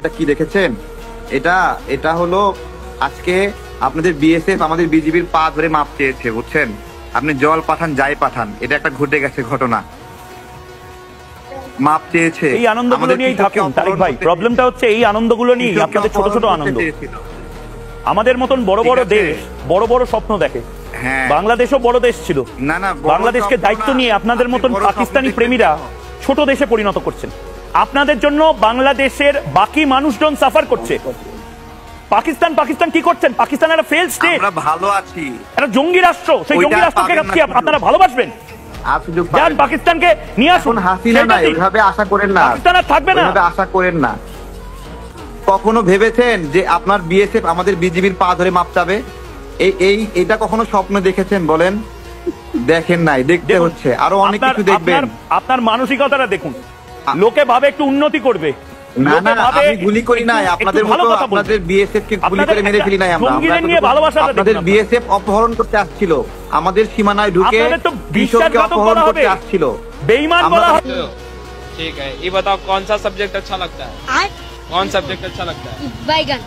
এটা কি দেখেছেন? এটা এটা হলো আজকে আপনাদের বিএসএফ আমাদের বিজিবির পা ধরে মাপ চেয়েছে, বুঝছেন? আপনি জল পাঠান যাই পাঠান, এটা একটা ঘটে গেছে ঘটনা, মাপ চেয়েছে। এই আনন্দগুলো নিয়েই থাকুন তারিক ভাই, প্রবলেমটা হচ্ছে এই আনন্দগুলো নিয়ে আপনাদের ছোট ছোট আনন্দ। আমাদের মতন বড় বড় দেশ বড় বড় স্বপ্ন দেখে। বাংলাদেশও বড় দেশ ছিল, না না, বাংলাদেশকে দায়িত্ব নিয়ে আপনাদের মতন পাকিস্তানি প্রেমীরা ছোট দেশে পরিণত করছেন। আপনাদের জন্য বাংলাদেশের বাকি মানুষজন সাফার করছে। পাকিস্তান পাকিস্তান কি করছেন? পাকিস্তান একটা ফেল স্টেট, আমরা ভালো আছি, একটা জঙ্গি রাষ্ট্র। সেই জঙ্গি রাষ্ট্রকে আপনারা ভালোবাসবেন? পাকিস্তানকে নিয়ে আসুন, হাসিনা না, এইভাবে আশা করেন না, পাকিস্তান আর থাকবে না, আশা করেন না। কখনো ভেবেছেন যে আপনার বিএসএফ আমাদের বিজিবির পা ধরে মাপ চাবে? এটা কখনো স্বপ্ন দেখেছেন বলেন? দেখেন নাই, দেখতে হচ্ছে, আরো অনেক কিছু দেখবেন। আপনার মানসিকতাটা দেখুন, লোকে ভাবে একটু উন্নতি করবে। না না, আমি গুলি করি নাই, আপনাদের মতো আপনাদের বিএসএফ কে গুলি করে মেরে ফেলি নাই আমরা। আপনাদের বিএসএফ অপহরণ করতে আসছিল, আমাদের সীমানায় ঢুকে কৃষককে অপহরণ করতে আসছিল, বেঈমান বলা হয়। ठीक है, ये बताओ कौन सा सब्जेक्ट अच्छा लगता है? कौन सब्जेक्ट अच्छा लगता है? बैगन।